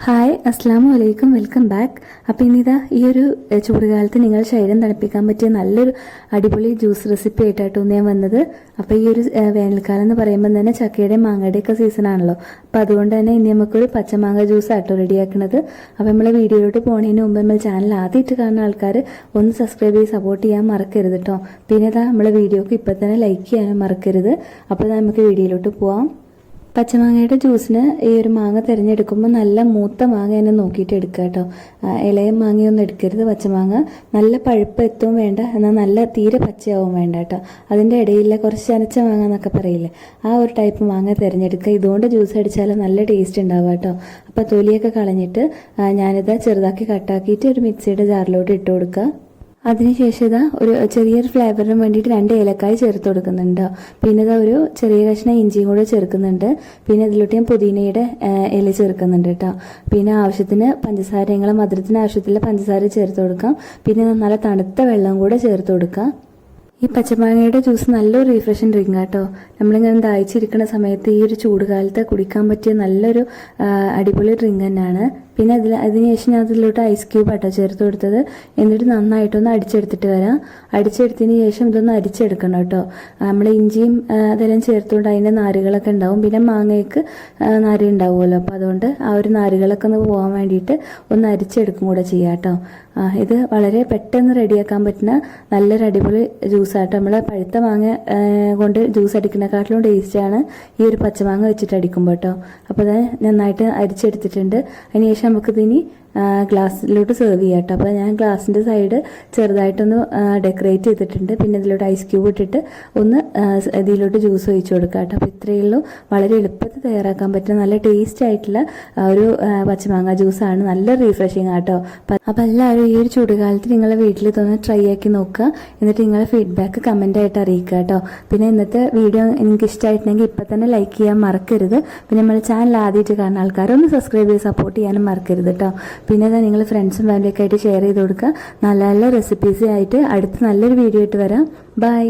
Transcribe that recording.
Hi അസ്സാമു അലൈക്കും, welcome back. അപ്പോൾ ഇന്നിതാ ഈ ഒരു ചൂടുകാലത്ത് നിങ്ങൾ ശരീരം തണുപ്പിക്കാൻ പറ്റിയ നല്ലൊരു അടിപൊളി ജ്യൂസ് റെസിപ്പി ആയിട്ടാണ് ഞാൻ വന്നത്. അപ്പോൾ ഈ ഒരു വേനൽക്കാലം എന്ന് പറയുമ്പോൾ തന്നെ ചക്കയുടെയും മാങ്ങയുടെയൊക്കെ സീസൺ ആണല്ലോ. അപ്പോൾ അതുകൊണ്ട് തന്നെ ഇനി നമുക്കൊരു പച്ചമാങ്ങ ജ്യൂസ് ആട്ടോ റെഡിയാക്കുന്നത്. അപ്പോൾ നമ്മളെ വീഡിയോയിലോട്ട് പോകുന്നതിന് മുമ്പ് നമ്മൾ ചാനൽ ആദ്യമായിട്ട് കാണുന്ന ആൾക്കാർ ഒന്ന് സബ്സ്ക്രൈബ് ചെയ്ത് സപ്പോർട്ട് ചെയ്യാൻ മറക്കരുത് കേട്ടോ. പിന്നെ ഇതാ നമ്മളെ വീഡിയോക്ക് ഇപ്പം തന്നെ ലൈക്ക് ചെയ്യാനും മറക്കരുത്. അപ്പോൾ നമുക്ക് വീഡിയോയിലോട്ട് പോവാം. പച്ചമാങ്ങയുടെ ജ്യൂസിന് ഈ ഒരു മാങ്ങ തിരഞ്ഞെടുക്കുമ്പോൾ നല്ല മൂത്ത മാങ്ങ തന്നെ നോക്കിയിട്ട് എടുക്കുക കേട്ടോ. ഇളയ മാങ്ങയൊന്നും എടുക്കരുത്. പച്ചമാങ്ങ നല്ല പഴുപ്പ് എത്തവും വേണ്ട, എന്നാൽ നല്ല തീരെ പച്ചയാവും വേണ്ട കേട്ടോ. അതിൻ്റെ ഇടയിലെ കുറച്ച് ചനച്ച മാങ്ങ എന്നൊക്കെ പറയില്ലേ, ആ ഒരു ടൈപ്പ് മാങ്ങ തിരഞ്ഞെടുക്കുക. ഇതുകൊണ്ട് ജ്യൂസ് അടിച്ചാൽ നല്ല ടേസ്റ്റ് ഉണ്ടാവുക കേട്ടോ. അപ്പോൾ തൊലിയൊക്കെ കളഞ്ഞിട്ട് ഞാനിത് ചെറുതാക്കി കട്ടാക്കിയിട്ട് ഒരു മിക്സിയുടെ ജാറിലോട്ട് ഇട്ട് കൊടുക്കുക. അതിനുശേഷം ഇതാ ഒരു ചെറിയൊരു ഫ്ലേവറിന് വേണ്ടിയിട്ട് 2 ഏലക്കായ് ചേർത്ത് കൊടുക്കുന്നുണ്ട്. പിന്നെ ഇതാ ഒരു ചെറിയ കഷ്ണം ഇഞ്ചിയും കൂടെ ചേർക്കുന്നുണ്ട്. പിന്നെ ഇതിലോട്ട് ഞാൻ പുതിനയുടെ ഇല ചേർക്കുന്നുണ്ട് കേട്ടോ. പിന്നെ ആവശ്യത്തിന് പഞ്ചസാര, നിങ്ങളെ മധുരത്തിന് ആവശ്യത്തിലുള്ള പഞ്ചസാര ചേർത്ത് കൊടുക്കാം. പിന്നെ നല്ല തണുത്ത വെള്ളം കൂടെ ചേർത്ത് കൊടുക്കാം. ഈ പച്ചമാങ്ങയുടെ ജ്യൂസ് നല്ലൊരു റീഫ്രഷിങ് ഡ്രിങ്ക് കേട്ടോ. നമ്മളിങ്ങനെ ദാഹിച്ചിരിക്കുന്ന സമയത്ത് ഈ ഒരു ചൂടുകാലത്ത് കുടിക്കാൻ പറ്റിയ നല്ലൊരു അടിപൊളി ഡ്രിങ്ക് തന്നെയാണ്. പിന്നെ അതിനുശേഷം ഞാൻ അതിലോട്ട് ഐസ് ക്യൂബ് ആട്ടോ ചേർത്ത് കൊടുത്തത്. എന്നിട്ട് നന്നായിട്ടൊന്ന് അടിച്ചെടുത്തിട്ട് വരാം. അടിച്ചെടുത്തതിന് ശേഷം ഇതൊന്ന് അരിച്ചെടുക്കണം കേട്ടോ. നമ്മൾ ഇഞ്ചിയും അതെല്ലാം ചേർത്തുകൊണ്ട് അതിൻ്റെ നാരുകളൊക്കെ ഉണ്ടാവും. പിന്നെ മാങ്ങയ്ക്ക് നാര് ഉണ്ടാവുമല്ലോ, അപ്പോൾ അതുകൊണ്ട് ആ ഒരു നാരുകളൊക്കെ ഒന്ന് പോകാൻ വേണ്ടിയിട്ട് ഒന്ന് അരിച്ചെടുക്കും കൂടെ ചെയ്യാം കേട്ടോ. ഇത് വളരെ പെട്ടെന്ന് റെഡിയാക്കാൻ പറ്റുന്ന നല്ലൊരു അടിപൊളി ജ്യൂസാട്ടോ. നമ്മൾ പഴുത്ത മാങ്ങ കൊണ്ട് ജ്യൂസ് അടിക്കുന്നതിനെക്കാട്ടിലും ടേസ്റ്റാണ് ഈ ഒരു പച്ചമാങ്ങ വെച്ചിട്ട് അടിക്കുമ്പോൾ കേട്ടോ. അപ്പോൾ അത് നന്നായിട്ട് അരിച്ചെടുത്തിട്ടുണ്ട്. അതിനുശേഷം നമുക്കിതിനി ഗ്ലാസ്സിലോട്ട് സെർവ് ചെയ്യാം കേട്ടോ. അപ്പോൾ ഞാൻ ഗ്ലാസിൻ്റെ സൈഡ് ചെറുതായിട്ടൊന്ന് ഡെക്കറേറ്റ് ചെയ്തിട്ടുണ്ട്. പിന്നെ ഇതിലോട്ട് ഐസ് ക്യൂബ് ഇട്ടിട്ട് ഒന്ന് ഇതിലോട്ട് ജ്യൂസ് ഒഴിച്ചു കൊടുക്കാം കേട്ടോ. അപ്പോൾ ഇത്രയേ ഉള്ളൂ. വളരെ എളുപ്പത്തിൽ തയ്യാറാക്കാൻ പറ്റുന്ന നല്ല ടേസ്റ്റ് ആയിട്ടുള്ള ഒരു പച്ചമാങ്ങ ജ്യൂസാണ്. നല്ല റീഫ്രഷിങ് ആട്ടോ. അപ്പോൾ എല്ലാവരും ഈ ഒരു ചൂടുകാലത്ത് നിങ്ങളെ വീട്ടിൽ ഇതൊന്ന് ട്രൈ ആക്കി നോക്കുക. എന്നിട്ട് നിങ്ങളെ ഫീഡ്ബാക്ക് കമൻ്റ് ആയിട്ട് അറിയിക്കുക കേട്ടോ. പിന്നെ ഇന്നത്തെ വീഡിയോ നിങ്ങൾക്ക് ഇഷ്ടമായിട്ടുണ്ടെങ്കിൽ ഇപ്പം തന്നെ ലൈക്ക് ചെയ്യാൻ മറക്കരുത്. പിന്നെ നമ്മുടെ ചാനൽ ആദ്യമായിട്ട് കാണുന്ന ആൾക്കാരൊന്ന് സബ്സ്ക്രൈബ് ചെയ്ത് സപ്പോർട്ട് ചെയ്യാനും മറക്കരുത് കേട്ടോ. പിന്നെ നിങ്ങൾ ഫ്രണ്ട്സും ഫാമിലിയൊക്കെ ആയിട്ട് ഷെയർ ചെയ്ത് കൊടുക്കുക. നല്ല നല്ല റെസിപ്പീസ് ആയിട്ട് അടുത്ത നല്ലൊരു വീഡിയോ ആയിട്ട് വരാം. ബൈ.